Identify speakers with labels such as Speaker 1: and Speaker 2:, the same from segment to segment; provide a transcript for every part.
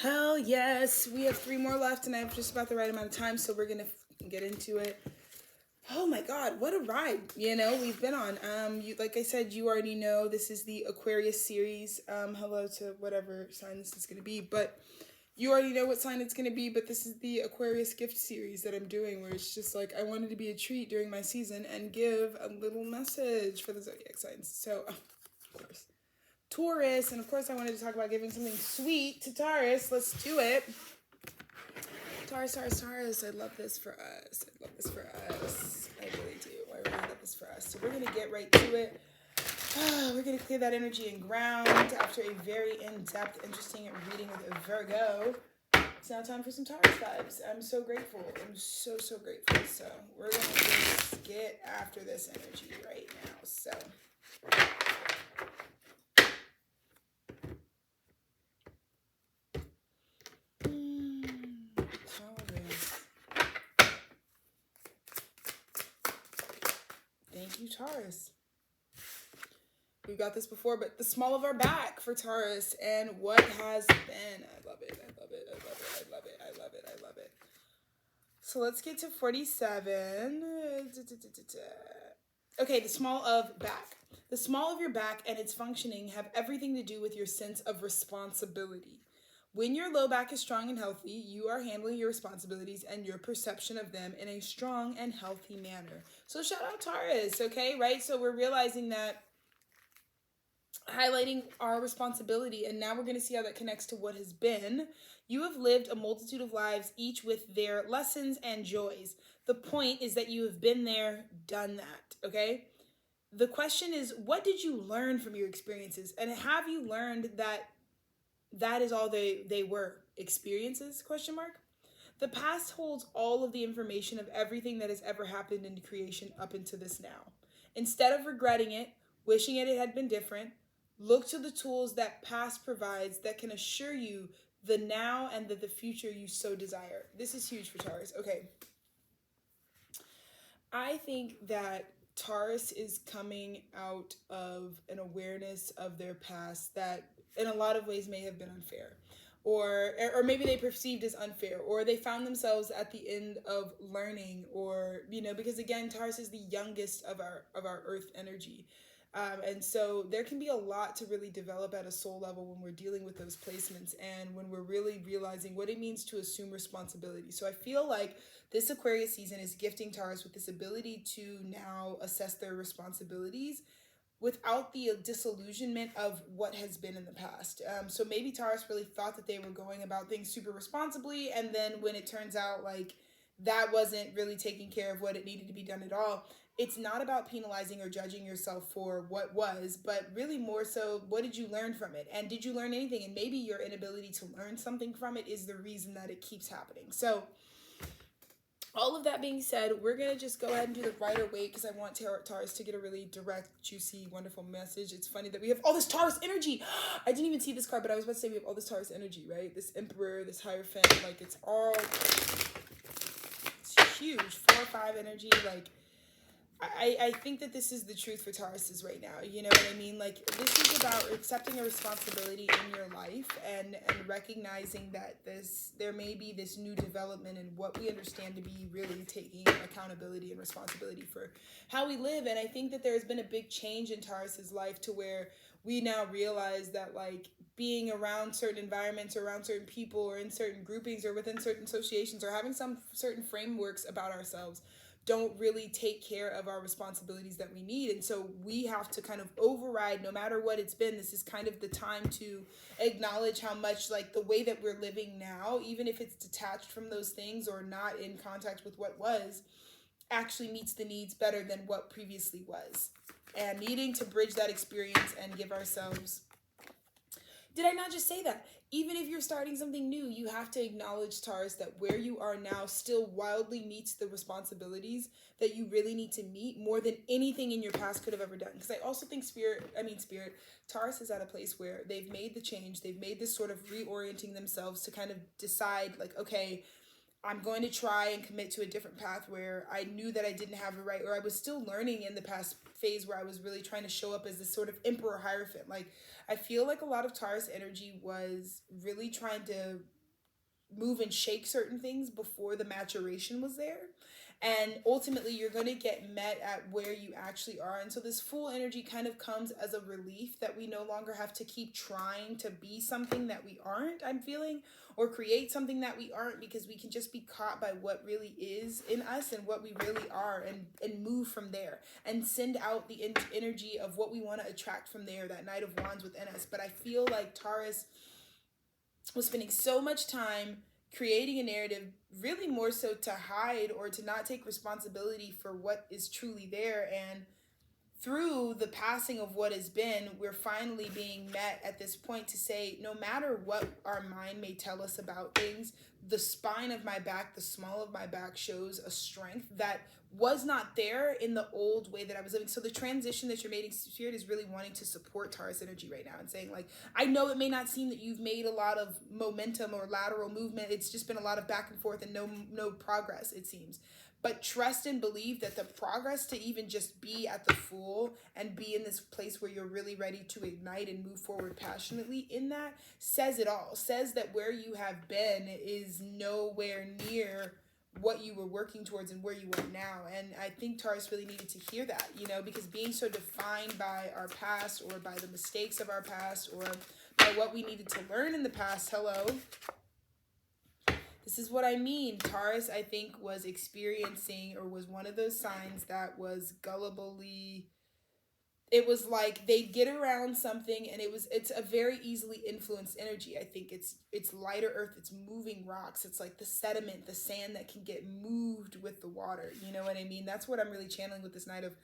Speaker 1: Hell yes. We have 3 more left and I have just about the right amount of time, so we're going to get into it. Oh my God, what a ride, we've been on. Like I said, you already know this is the Aquarius series. Hello to whatever sign this is going to be, but you already know what sign it's going to be, but this is the Aquarius gift series that I'm doing, where it's just like I wanted to be a treat during my season and give a little message for the zodiac signs. So, of course, Taurus, and of course I wanted to talk about giving something sweet to Taurus. Let's do it. Taurus, I love this for us. I really do. I really love this for us. So we're going to get right to it. We're going to clear that energy and ground after a very in-depth, interesting reading with a Virgo. It's now time for some Taurus vibes. I'm so grateful. I'm so grateful. So we're going to just get after this energy right now. So... Thank you, Taurus. We've got this before, but the small of our back for Taurus and what has been. I love it. So let's get to 47. Okay, the small of back. The small of your back and its functioning have everything to do with your sense of responsibility. When your low back is strong and healthy, you are handling your responsibilities and your perception of them in a strong and healthy manner. So shout out Taurus, okay, right? So we're realizing that, highlighting our responsibility, and now we're going to see how that connects to what has been. You have lived a multitude of lives, each with their lessons and joys. The point is that you have been there, done that, okay? The question is, what did you learn from your experiences? And have you learned that is all they were, experiences, ? The past holds all of the information of everything that has ever happened in creation up into this now. Instead of regretting it, wishing it had been different, look to the tools that past provides that can assure you the now and the future you so desire. This is huge for Taurus. Okay. I think that Taurus is coming out of an awareness of their past that in a lot of ways may have been unfair, or maybe they perceived as unfair, or they found themselves at the end of learning, or because again, Taurus is the youngest of our earth energy. And so there can be a lot to really develop at a soul level when we're dealing with those placements and when we're really realizing what it means to assume responsibility. So I feel like this Aquarius season is gifting Taurus with this ability to now assess their responsibilities without the disillusionment of what has been in the past. So maybe Taurus really thought that they were going about things super responsibly, and then when it turns out like that wasn't really taking care of what it needed to be done at all, it's not about penalizing or judging yourself for what was, but really more so, what did you learn from it? And did you learn anything? And maybe your inability to learn something from it is the reason that it keeps happening. So all of that being said, we're going to just go ahead and do the rider weight because I want Taurus to get a really direct, juicy, wonderful message. It's funny that we have all this Taurus energy. I didn't even see this card, but I was about to say we have all this Taurus energy, right? This Emperor, this Hierophant, like it's huge. 4 or 5 energy, like I think that this is the truth for Tauruses right now. You know what I mean? Like, this is about accepting a responsibility in your life and recognizing that there may be this new development in what we understand to be really taking accountability and responsibility for how we live. And I think that there's been a big change in Taurus's life to where we now realize that, like, being around certain environments or around certain people or in certain groupings or within certain associations or having some certain frameworks about ourselves don't really take care of our responsibilities that we need. And so we have to kind of override, no matter what it's been. This is kind of the time to acknowledge how much, like, the way that we're living now, even if it's detached from those things or not in contact with what was, actually meets the needs better than what previously was. And needing to bridge that experience and give ourselves... Did I not just say that? Even if you're starting something new, you have to acknowledge, Taurus, that where you are now still wildly meets the responsibilities that you really need to meet more than anything in your past could have ever done. Because I also think Taurus is at a place where they've made the change. They've made this sort of reorienting themselves to kind of decide, like, okay, I'm going to try and commit to a different path where I knew that I didn't have it right, or I was still learning in the past phase where I was really trying to show up as this sort of Emperor Hierophant. Like, I feel like a lot of Taurus energy was really trying to move and shake certain things before the maturation was there. And ultimately, you're going to get met at where you actually are. And so, this full energy kind of comes as a relief that we no longer have to keep trying to be something that we aren't, I'm feeling, or create something that we aren't, because we can just be caught by what really is in us and what we really are, and move from there and send out the energy of what we want to attract from there, that Knight of Wands within us. But I feel like Taurus was spending so much time creating a narrative, really more so to hide or to not take responsibility for what is truly there. And through the passing of what has been, we're finally being met at this point to say, no matter what our mind may tell us about things, the spine of my back, the small of my back shows a strength that was not there in the old way that I was living. So the transition that you're making, Spirit is really wanting to support Taurus energy right now and saying, like, I know it may not seem that you've made a lot of momentum or lateral movement. It's just been a lot of back and forth and no progress, it seems. But trust and believe that the progress to even just be at the full and be in this place where you're really ready to ignite and move forward passionately in that says it all. Says that where you have been is nowhere near what you were working towards and where you are now. And I think Taurus really needed to hear that, because being so defined by our past or by the mistakes of our past or by what we needed to learn in the past, hello, this is what I mean. Taurus, I think, was experiencing, or was one of those signs that was gullibly. It was like they get around something, and it's a very easily influenced energy. I think it's lighter earth, it's moving rocks. It's like the sediment, the sand that can get moved with the water. You know what I mean? That's what I'm really channeling with this Knight of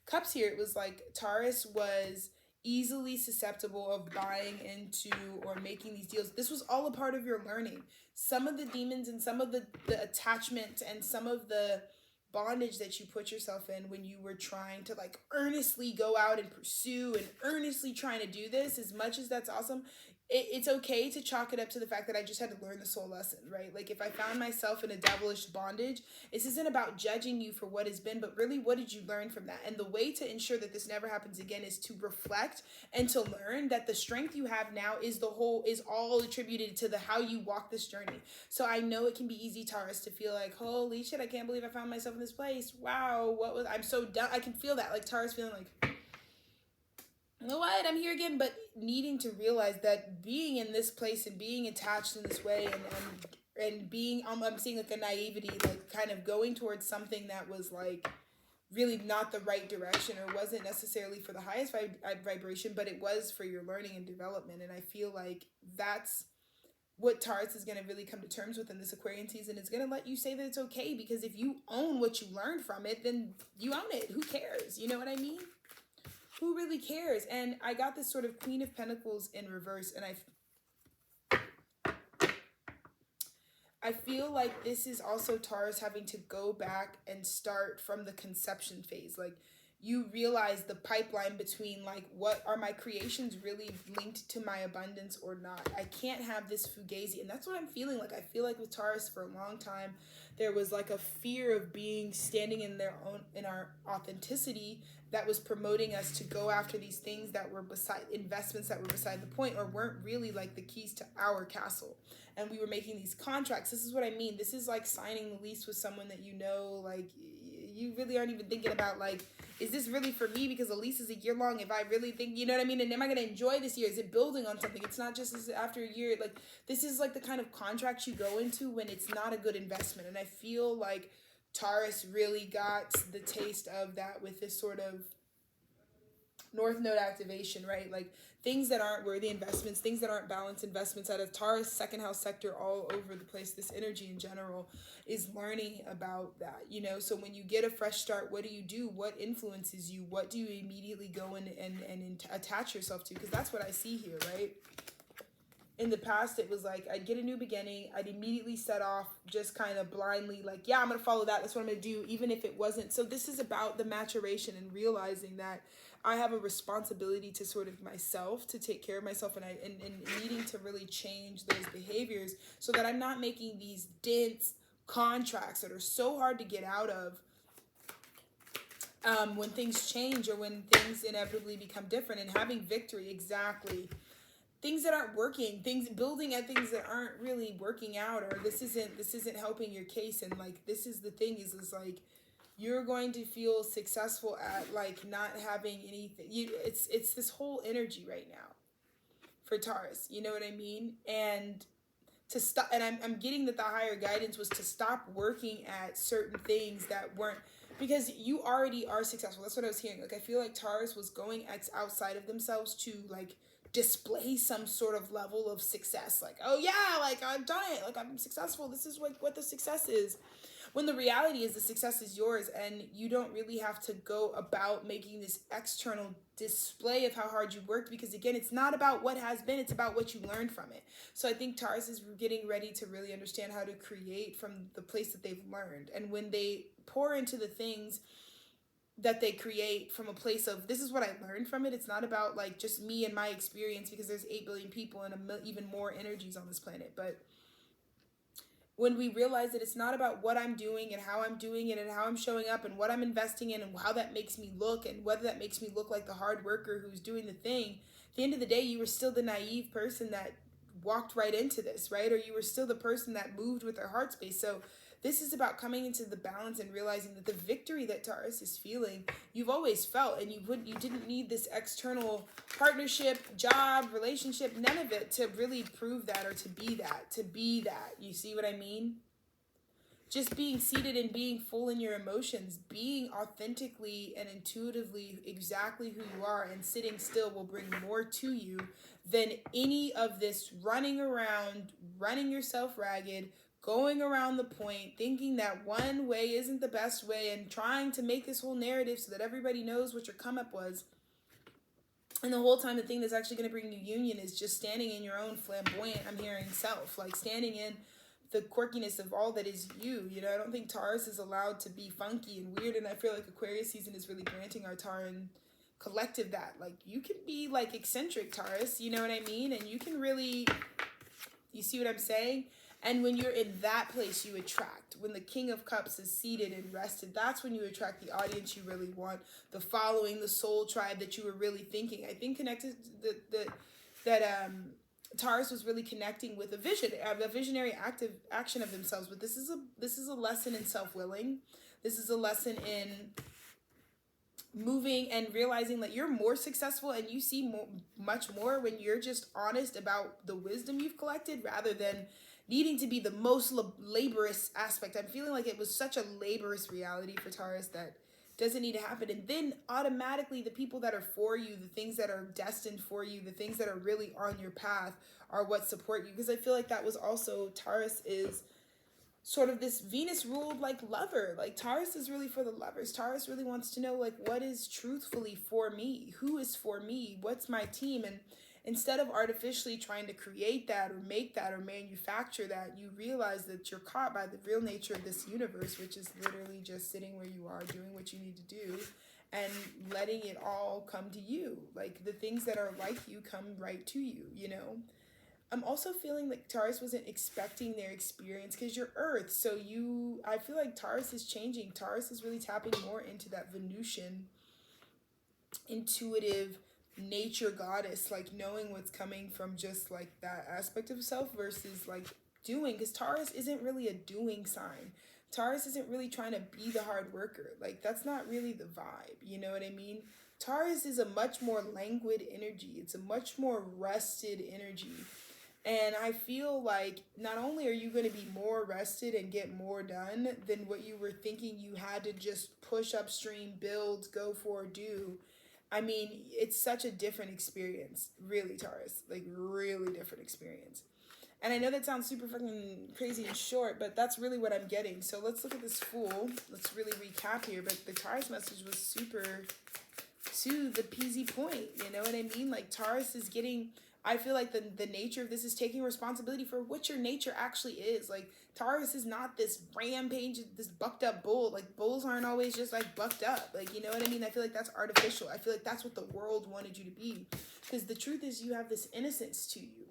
Speaker 1: Cups here. It was like Taurus was easily susceptible of buying into or making these deals. This was all a part of your learning. Some of the demons and some of the attachment and some of the bondage that you put yourself in when you were trying to like earnestly go out and pursue and earnestly trying to do this, as much as that's awesome, it's okay to chalk it up to the fact that I just had to learn the soul lesson, right? Like if I found myself in a devilish bondage, this isn't about judging you for what has been, but really what did you learn from that? And the way to ensure that this never happens again is to reflect and to learn that the strength you have now is all attributed to the how you walk this journey. So I know it can be easy, Taurus, to feel like, holy shit, I can't believe I found myself in this place. Wow, I'm so done. I can feel that, like Taurus feeling like, you know what, I'm here again, but needing to realize that being in this place and being attached in this way and being, I'm seeing like a naivety, like kind of going towards something that was like really not the right direction or wasn't necessarily for the highest vibration, but it was for your learning and development. And I feel like that's what Taurus is going to really come to terms with in this Aquarian season. It's going to let you say that it's okay, because if you own what you learned from it, then you own it. Who cares? You know what I mean? Who really cares? And I got this sort of Queen of Pentacles in reverse, and I feel like this is also Taurus having to go back and start from the conception phase. Like, you realize the pipeline between like, what are my creations really linked to my abundance or not? I can't have this fugazi. And that's what I'm feeling like. I feel like with Taurus for a long time, there was like a fear of standing in our authenticity that was promoting us to go after these things that were investments that were beside the point, or weren't really like the keys to our castle. And we were making these contracts. This is what I mean. This is like signing the lease with someone that like you really aren't even thinking about, like, is this really for me? Because the lease is a year long. If I really think, you know what I mean? And am I going to enjoy this year? Is it building on something? It's not just after a year. Like, this is like the kind of contract you go into when it's not a good investment. And I feel like Taurus really got the taste of that with this sort of North Node activation, right? Like things that aren't worthy investments, things that aren't balanced investments. Out of Taurus second house sector all over the place, this energy in general is learning about that, So when you get a fresh start, what do? What influences you? What do you immediately go in and attach yourself to? Because that's what I see here, right? In the past, it was like I'd get a new beginning. I'd immediately set off just kind of blindly, like, yeah, I'm going to follow that. That's what I'm going to do, even if it wasn't. So this is about the maturation and realizing that I have a responsibility to sort of myself, to take care of myself, and needing to really change those behaviors so that I'm not making these dense, contracts that are so hard to get out of when things change, or when things inevitably become different, and having victory. Exactly. Things that aren't working, things building at things that aren't really working out, or this isn't helping your case. And like, this is the thing, is like, you're going to feel successful at like not having anything. It's this whole energy right now for Taurus, you know what I mean? And to stop, and I'm getting that the higher guidance was to stop working at certain things that weren't, because you already are successful. That's what I was hearing. Like, I feel like Taurus was going outside of themselves to like display some sort of level of success. Like, oh yeah, like I've done it, like I'm successful, this is what the success is. When the reality is the success is yours, and you don't really have to go about making this external display of how hard you worked, because again, it's not about what has been, it's about what you learned from it. So I think Taurus is getting ready to really understand how to create from the place that they've learned. And when they pour into the things that they create from a place of, this is what I learned from it, it's not about like just me and my experience, because there's 8 billion people and even more energies on this planet. But when we realize that it's not about what I'm doing and how I'm doing it and how I'm showing up and what I'm investing in and how that makes me look, and whether that makes me look like the hard worker who's doing the thing, at the end of the day, you were still the naive person that walked right into this, right? Or you were still the person that moved with their heart space. So this is about coming into the balance and realizing that the victory that Taurus is feeling, you've always felt, and you didn't need this external partnership, job, relationship, none of it to really prove that, or to be that. You see what I mean? Just being seated and being full in your emotions, being authentically and intuitively exactly who you are, and sitting still will bring more to you than any of this running around, running yourself ragged, going around the point, thinking that one way isn't the best way, and trying to make this whole narrative so that everybody knows what your come up was. And the whole time, the thing that's actually going to bring you union is just standing in your own flamboyant, I'm hearing, self, like standing in the quirkiness of all that is you. You know, I don't think Taurus is allowed to be funky and weird, and I feel like Aquarius season is really granting our Tauran collective that. Like, you can be like eccentric, Taurus, you know what I mean? And you can really, you see what I'm saying? And when you're in that place, you attract. When the King of Cups is seated and rested, that's when you attract the audience you really want, the following, the soul tribe that you were really thinking. I think connected that Taurus was really connecting with a vision, a visionary active action of themselves. But this is a lesson in self-willing. This is a lesson in moving and realizing that you're more successful, and you see much more when you're just honest about the wisdom you've collected, rather than needing to be the most laborious aspect. I'm feeling like it was such a laborious reality for Taurus that doesn't need to happen. And then automatically the people that are for you, the things that are destined for you, the things that are really on your path are what support you. Because I feel like that was also, Taurus is sort of this Venus ruled like lover. Like, Taurus is really for the lovers. Taurus really wants to know, like, what is truthfully for me? Who is for me? What's my team? And instead of artificially trying to create that or make that or manufacture that, you realize that you're caught by the real nature of this universe, which is literally just sitting where you are, doing what you need to do, and letting it all come to you. Like, the things that are like you come right to you, you know? I'm also feeling like Taurus wasn't expecting their experience, because you're Earth. So I feel like Taurus is changing. Taurus is really tapping more into that Venusian, intuitive nature goddess, like knowing what's coming from just like that aspect of self versus like doing, because Taurus isn't really a doing sign. Taurus isn't really trying to be the hard worker. Like, that's not really the vibe, you know what I mean? Taurus is a much more languid energy. It's a much more rested energy. And I feel like not only are you going to be more rested and get more done than what you were thinking you had to just push upstream, build, go for, do. I mean, it's such a different experience, really, Taurus. Like, really different experience. And I know that sounds super fucking crazy and short, but that's really what I'm getting. So let's look at this Fool. Let's really recap here. But the Taurus message was super to the peasy point. You know what I mean? Like, Taurus is getting... I feel like the nature of this is taking responsibility for what your nature actually is. Like, Taurus is not this rampage, this bucked up bull. Like, bulls aren't always just like bucked up. Like, you know what I mean? I feel like that's artificial. I feel like that's what the world wanted you to be. Because the truth is, you have this innocence to you.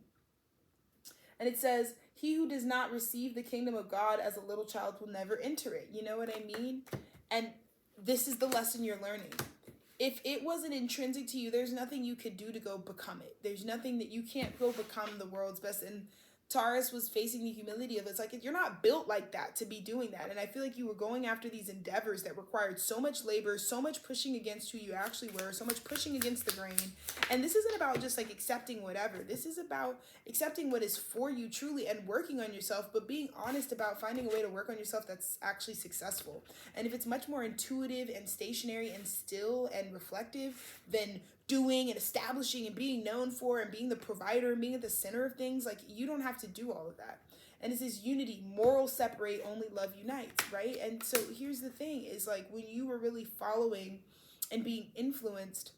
Speaker 1: And it says, he who does not receive the kingdom of God as a little child will never enter it. You know what I mean? And this is the lesson you're learning. If it wasn't intrinsic to you, there's nothing you could do to go become it. There's nothing that you can't go become the world's best. And Taurus was facing the humility of it's like, you're not built like that to be doing that. And I feel like you were going after these endeavors that required so much labor, so much pushing against who you actually were, so much pushing against the grain. And this isn't about just like accepting whatever. This is about accepting what is for you truly and working on yourself, but being honest about finding a way to work on yourself that's actually successful. And if it's much more intuitive and stationary and still and reflective than doing and establishing and being known for and being the provider and being at the center of things, like, you don't have to do all of that. And it's this unity, morals separate, only love unites, right? And so here's the thing is, like, when you were really following and being influenced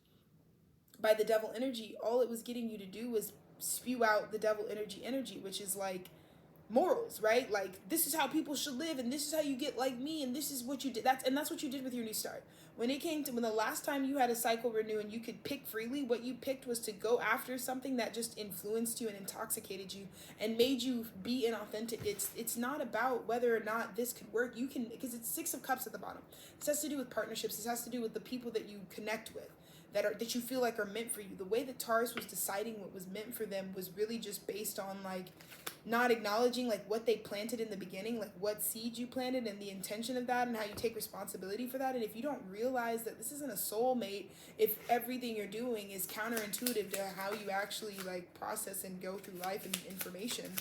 Speaker 1: by the devil energy, all it was getting you to do was spew out the devil energy, which is like morals, right? Like, this is how people should live, and this is how you get like me, and this is what you did. That's what you did with your new start. When the last time you had a cycle renew and you could pick freely, what you picked was to go after something that just influenced you and intoxicated you and made you be inauthentic. It's not about whether or not this could work. You can, because it's 6 of Cups at the bottom. This has to do with partnerships. This has to do with the people that you connect with, that you feel like are meant for you. The way that Taurus was deciding what was meant for them was really just based on like not acknowledging like what they planted in the beginning, like what seed you planted and the intention of that and how you take responsibility for that. And if you don't realize that this isn't a soulmate, if everything you're doing is counterintuitive to how you actually like process and go through life and information,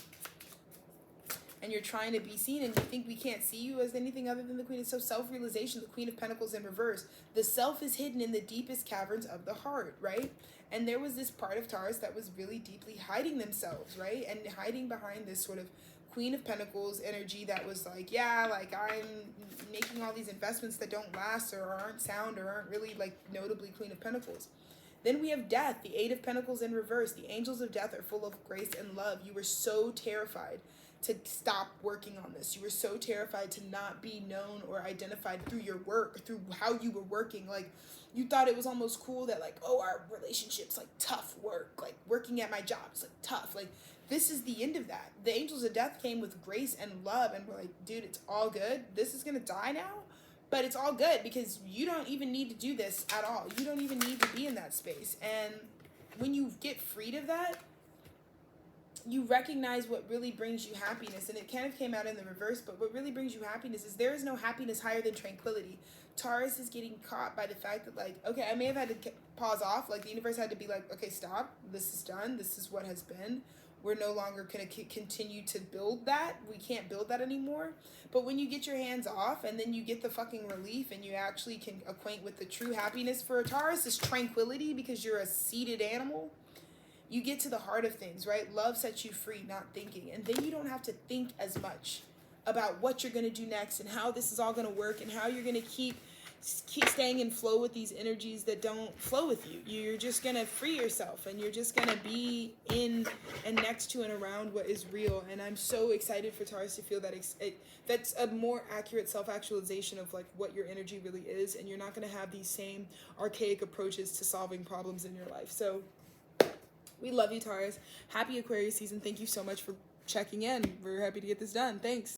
Speaker 1: and you're trying to be seen and you think we can't see you as anything other than the Queen. It's so self-realization, the Queen of Pentacles in reverse. The self is hidden in the deepest caverns of the heart, right? And there was this part of Taurus that was really deeply hiding themselves, right? And hiding behind this sort of Queen of Pentacles energy that was like, yeah, like I'm making all these investments that don't last or aren't sound or aren't really like notably Queen of Pentacles. Then we have Death, the 8 of Pentacles in reverse. The angels of death are full of grace and love. You were so terrified to stop working on this. You were so terrified to not be known or identified through your work, through how you were working. Like, you thought it was almost cool that like, oh, our relationship's like tough work, like working at my job is like tough. Like, this is the end of that. The angels of death came with grace and love and we're like, dude, it's all good. This is gonna die now, but it's all good because you don't even need to do this at all. You don't even need to be in that space. And when you get freed of that, you recognize what really brings you happiness. And it kind of came out in the reverse, but what really brings you happiness is there is no happiness higher than tranquility. Taurus is getting caught by the fact that like, okay, I may have had to pause off. Like, the universe had to be like, okay, stop. This is done. This is what has been. We're no longer going to continue to build that. We can't build that anymore. But when you get your hands off and then you get the fucking relief and you actually can acquaint with the true happiness for a Taurus is tranquility, because you're a seated animal. You get to the heart of things, right? Love sets you free, not thinking. And then you don't have to think as much about what you're going to do next and how this is all going to work and how you're going to keep staying in flow with these energies that don't flow with you. You're just going to free yourself and you're just going to be in and next to and around what is real. And I'm so excited for Taurus to feel that that's a more accurate self-actualization of like what your energy really is. And you're not going to have these same archaic approaches to solving problems in your life. So we love you, Taurus. Happy Aquarius season. Thank you so much for checking in. We're happy to get this done. Thanks.